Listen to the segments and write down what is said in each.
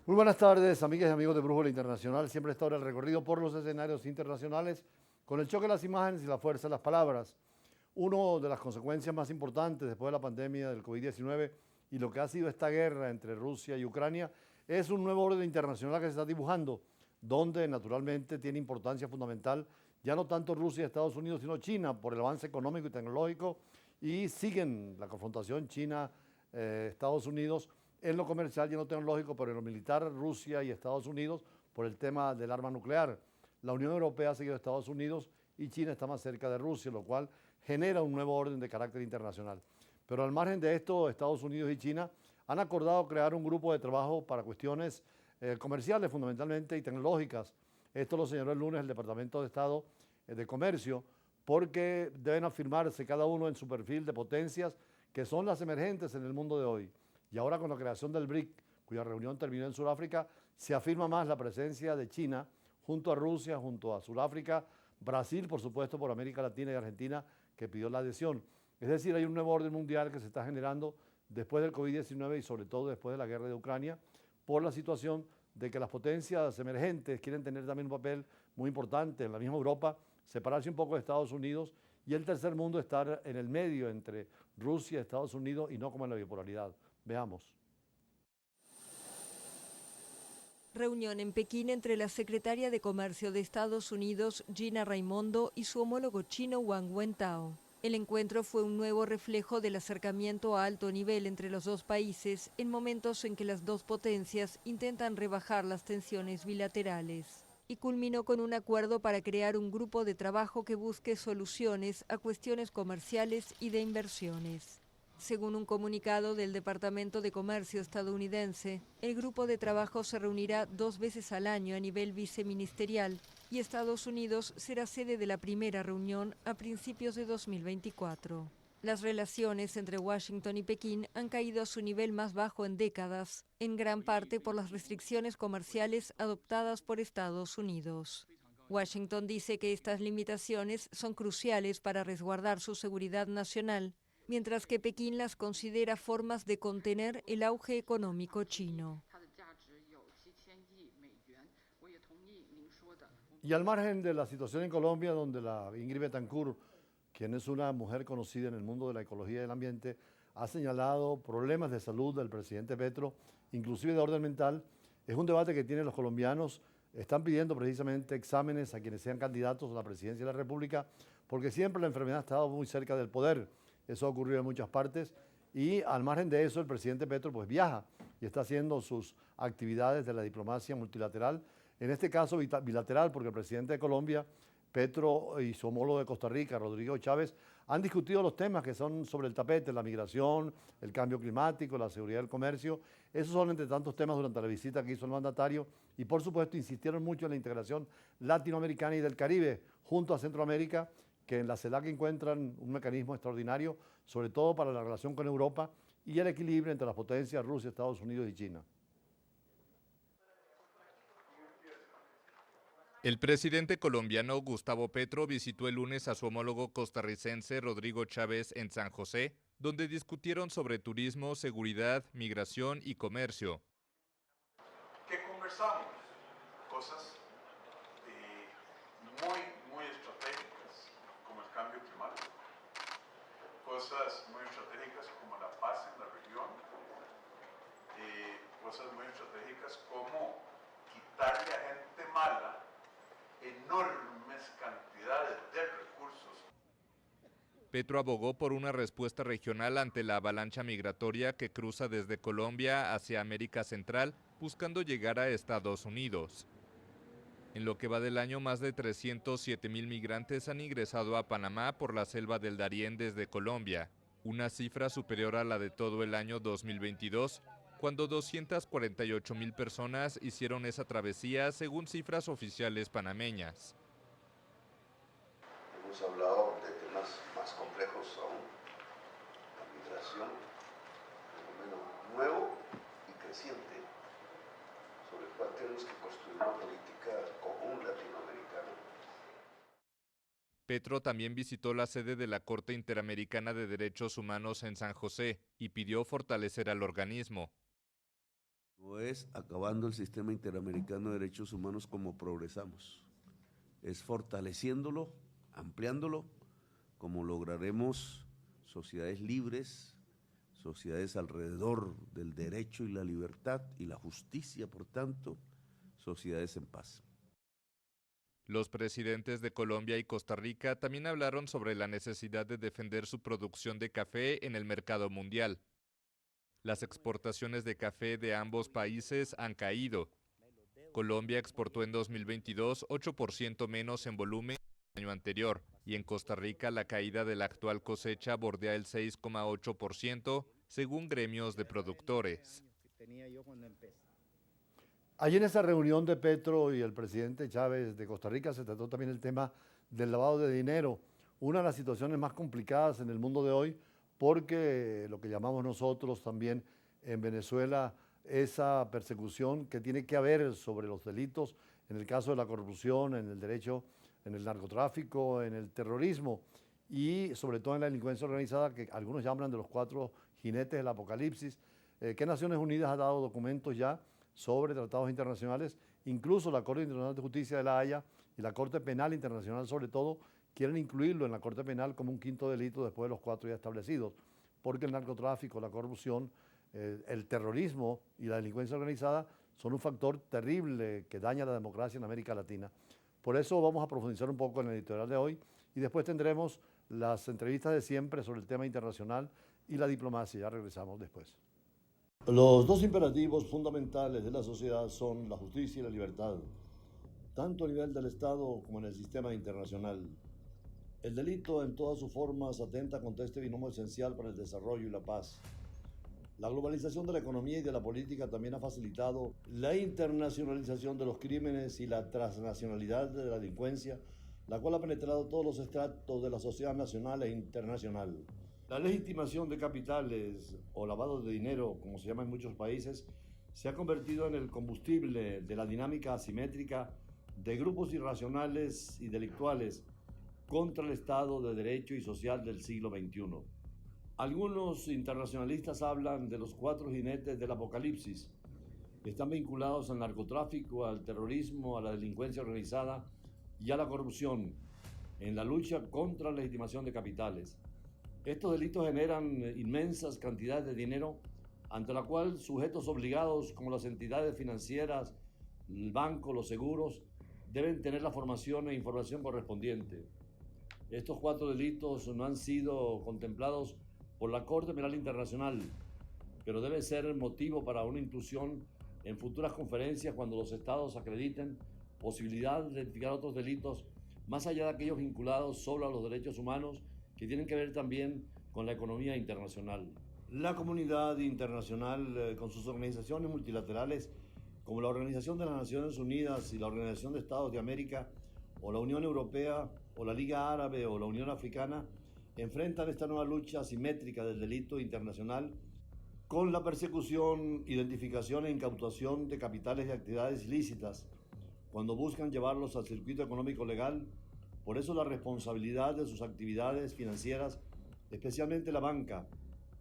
Muy buenas tardes, amigas y amigos de Brújula Internacional. Siempre está ahora el recorrido por los escenarios internacionales con el choque de las imágenes y la fuerza de las palabras. Una de las consecuencias más importantes después de la pandemia del COVID-19 y lo que ha sido esta guerra entre Rusia y Ucrania es un nuevo orden internacional que se está dibujando, donde naturalmente tiene importancia fundamental ya no tanto Rusia y Estados Unidos, sino China por el avance económico y tecnológico, y siguen la confrontación China-Estados Unidos en lo comercial y en lo tecnológico, pero en lo militar Rusia y Estados Unidos por el tema del arma nuclear. La Unión Europea ha seguido a Estados Unidos y China está más cerca de Rusia, lo cual genera un nuevo orden de carácter internacional. Pero al margen de esto, Estados Unidos y China han acordado crear un grupo de trabajo para cuestiones comerciales fundamentalmente y tecnológicas. Esto lo señaló el lunes el Departamento de Estado de Comercio, porque deben afirmarse cada uno en su perfil de potencias que son las emergentes en el mundo de hoy. Y ahora con la creación del BRIC, cuya reunión terminó en Sudáfrica, se afirma más la presencia de China junto a Rusia, junto a Sudáfrica, Brasil, por supuesto, por América Latina y Argentina, que pidió la adhesión. Es decir, hay un nuevo orden mundial que se está generando después del COVID-19 y sobre todo después de la guerra de Ucrania, por la situación de que las potencias emergentes quieren tener también un papel muy importante en la misma Europa, separarse un poco de Estados Unidos y el tercer mundo estar en el medio entre Rusia, Estados Unidos y no como en la bipolaridad. Veamos. Reunión en Pekín entre la secretaria de Comercio de Estados Unidos, Gina Raimondo, y su homólogo chino, Wang Wentao. El encuentro fue un nuevo reflejo del acercamiento a alto nivel entre los dos países en momentos en que las dos potencias intentan rebajar las tensiones bilaterales. Y culminó con un acuerdo para crear un grupo de trabajo que busque soluciones a cuestiones comerciales y de inversiones. Según un comunicado del Departamento de Comercio estadounidense, el grupo de trabajo se reunirá 2 veces al año a nivel viceministerial y Estados Unidos será sede de la primera reunión a principios de 2024. Las relaciones entre Washington y Pekín han caído a su nivel más bajo en décadas, en gran parte por las restricciones comerciales adoptadas por Estados Unidos. Washington dice que estas limitaciones son cruciales para resguardar su seguridad nacional, mientras que Pekín las considera formas de contener el auge económico chino. Y al margen de la situación en Colombia, donde la Ingrid Betancourt, quien es una mujer conocida en el mundo de la ecología y el ambiente, ha señalado problemas de salud del presidente Petro, inclusive de orden mental, es un debate que tienen los colombianos. Están pidiendo precisamente exámenes a quienes sean candidatos a la presidencia de la República, porque siempre la enfermedad ha estado muy cerca del poder. Eso ha ocurrido en muchas partes. Y al margen de eso, el presidente Petro pues viaja y está haciendo sus actividades de la diplomacia multilateral, en este caso bilateral, porque el presidente de Colombia, Petro, y su homólogo de Costa Rica, Rodrigo Chávez, han discutido los temas que son sobre el tapete: la migración, el cambio climático, la seguridad del comercio. Esos son entre tantos temas durante la visita que hizo el mandatario, y por supuesto insistieron mucho en la integración latinoamericana y del Caribe junto a Centroamérica, que en la CELAC encuentran un mecanismo extraordinario, sobre todo para la relación con Europa y el equilibrio entre las potencias Rusia, Estados Unidos y China. El presidente colombiano Gustavo Petro visitó el lunes a su homólogo costarricense Rodrigo Chávez en San José, donde discutieron sobre turismo, seguridad, migración y comercio. ¿Qué conversamos? Cosas muy estratégicas, como el cambio climático, cosas muy estratégicas como la paz en la región, cosas muy estratégicas como quitarle a gente mala enormes cantidades de recursos. Petro abogó por una respuesta regional ante la avalancha migratoria que cruza desde Colombia hacia América Central, buscando llegar a Estados Unidos. En lo que va del año, más de 307,000 migrantes han ingresado a Panamá por la selva del Darién desde Colombia, una cifra superior a la de todo el año 2022, cuando 248,000 personas hicieron esa travesía según cifras oficiales panameñas. Hemos hablado de temas más complejos aún, la migración, un fenómeno nuevo y creciente, sobre el cual tenemos que construir una política común latinoamericana. Petro también visitó la sede de la Corte Interamericana de Derechos Humanos en San José y pidió fortalecer al organismo. No es acabando el sistema interamericano de derechos humanos como progresamos, es fortaleciéndolo, ampliándolo, como lograremos sociedades libres, sociedades alrededor del derecho y la libertad y la justicia, por tanto, sociedades en paz. Los presidentes de Colombia y Costa Rica también hablaron sobre la necesidad de defender su producción de café en el mercado mundial. Las exportaciones de café de ambos países han caído. Colombia exportó en 2022 8% menos en volumen que el año anterior, y en Costa Rica la caída de la actual cosecha bordea el 6,8%, según gremios de productores. Allí en esa reunión de Petro y el presidente Chávez de Costa Rica se trató también el tema del lavado de dinero, una de las situaciones más complicadas en el mundo de hoy, porque lo que llamamos nosotros también en Venezuela, esa persecución que tiene que haber sobre los delitos, en el caso de la corrupción, en el derecho, en el narcotráfico, en el terrorismo y sobre todo en la delincuencia organizada, que algunos llaman de los 4 jinetes del apocalipsis, que Naciones Unidas ha dado documentos ya sobre tratados internacionales, incluso la Corte Internacional de Justicia de la Haya y la Corte Penal Internacional sobre todo, quieren incluirlo en la Corte Penal como un quinto delito después de los 4 ya establecidos, porque el narcotráfico, la corrupción, el terrorismo y la delincuencia organizada son un factor terrible que daña la democracia en América Latina. Por eso vamos a profundizar un poco en el editorial de hoy y después tendremos las entrevistas de siempre sobre el tema internacional y la diplomacia. Ya regresamos después. Los dos imperativos fundamentales de la sociedad son la justicia y la libertad, tanto a nivel del Estado como en el sistema internacional. El delito en todas sus formas atenta contra este binomio esencial para el desarrollo y la paz. La globalización de la economía y de la política también ha facilitado la internacionalización de los crímenes y la transnacionalidad de la delincuencia, la cual ha penetrado todos los estratos de la sociedad nacional e internacional. La legitimación de capitales o lavado de dinero, como se llama en muchos países, se ha convertido en el combustible de la dinámica asimétrica de grupos irracionales y delictuales contra el Estado de Derecho y social del siglo XXI. Algunos internacionalistas hablan de los 4 jinetes del apocalipsis. Están vinculados al narcotráfico, al terrorismo, a la delincuencia organizada y a la corrupción, en la lucha contra la legitimación de capitales. Estos delitos generan inmensas cantidades de dinero, ante la cual sujetos obligados como las entidades financieras, el banco, los seguros, deben tener la formación e información correspondiente. Estos 4 delitos no han sido contemplados por la Corte Penal Internacional, pero debe ser motivo para una inclusión en futuras conferencias cuando los estados acrediten posibilidad de identificar otros delitos más allá de aquellos vinculados solo a los derechos humanos que tienen que ver también con la economía internacional. La comunidad internacional, con sus organizaciones multilaterales, como la Organización de las Naciones Unidas y la Organización de Estados de América, o la Unión Europea, o la Liga Árabe, o la Unión Africana, enfrentan esta nueva lucha asimétrica del delito internacional con la persecución, identificación e incautación de capitales y actividades ilícitas, cuando buscan llevarlos al circuito económico legal. Por eso la responsabilidad de sus actividades financieras, especialmente la banca,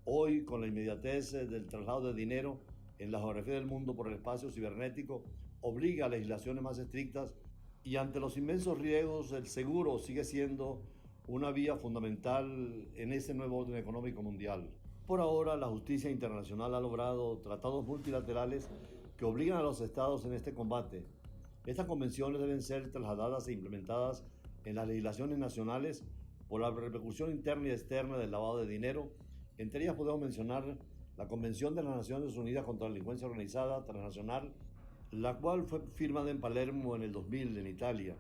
hoy con la inmediatez del traslado de dinero en la geografía del mundo por el espacio cibernético, obliga a legislaciones más estrictas y ante los inmensos riesgos el seguro sigue siendo una vía fundamental en ese nuevo orden económico mundial. Por ahora, la justicia internacional ha logrado tratados multilaterales que obligan a los estados en este combate. Estas convenciones deben ser trasladadas e implementadas en las legislaciones nacionales por la repercusión interna y externa del lavado de dinero. Entre ellas podemos mencionar la Convención de las Naciones Unidas contra la Delincuencia Organizada Transnacional, la cual fue firmada en Palermo en el 2000 en Italia.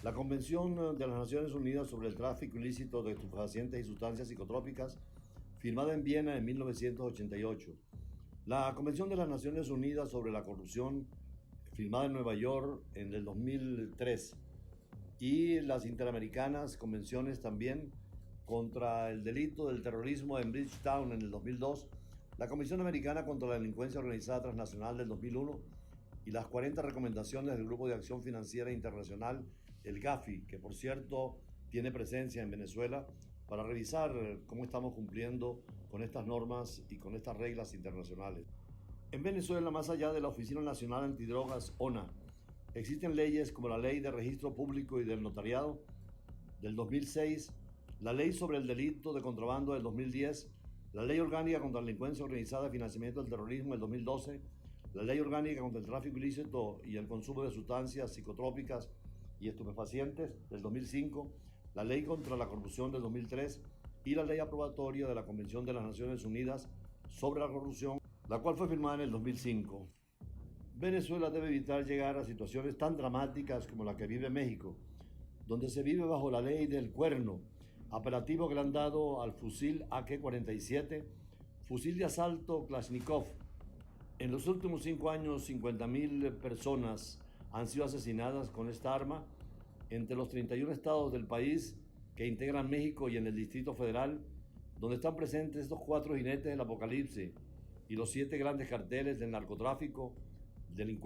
La Convención de las Naciones Unidas sobre el tráfico ilícito de estupefacientes y sustancias psicotrópicas, firmada en Viena en 1988. La Convención de las Naciones Unidas sobre la corrupción, firmada en Nueva York en el 2003. Y las interamericanas convenciones también contra el delito del terrorismo en Bridgetown en el 2002, la Comisión Americana contra la Delincuencia Organizada Transnacional del 2001 y las 40 recomendaciones del Grupo de Acción Financiera Internacional, el GAFI, que por cierto tiene presencia en Venezuela, para revisar cómo estamos cumpliendo con estas normas y con estas reglas internacionales. En Venezuela, más allá de la Oficina Nacional Antidrogas, ONA, existen leyes como la Ley de Registro Público y del Notariado del 2006, la Ley sobre el Delito de Contrabando del 2010, la Ley Orgánica contra la Delincuencia Organizada y Financiamiento del Terrorismo del 2012, la Ley Orgánica contra el Tráfico Ilícito y el Consumo de Sustancias Psicotrópicas y Estupefacientes del 2005, la Ley contra la Corrupción del 2003 y la Ley Aprobatoria de la Convención de las Naciones Unidas sobre la Corrupción, la cual fue firmada en el 2005. Venezuela debe evitar llegar a situaciones tan dramáticas como la que vive México, donde se vive bajo la ley del cuerno, apelativo que le han dado al fusil AK-47, fusil de asalto Kalashnikov. En los últimos 5 años, 50,000 personas han sido asesinadas con esta arma entre los 31 estados del país que integran México y en el Distrito Federal, donde están presentes estos 4 jinetes del apocalipsis y los 7 grandes carteles del narcotráfico, delincuencia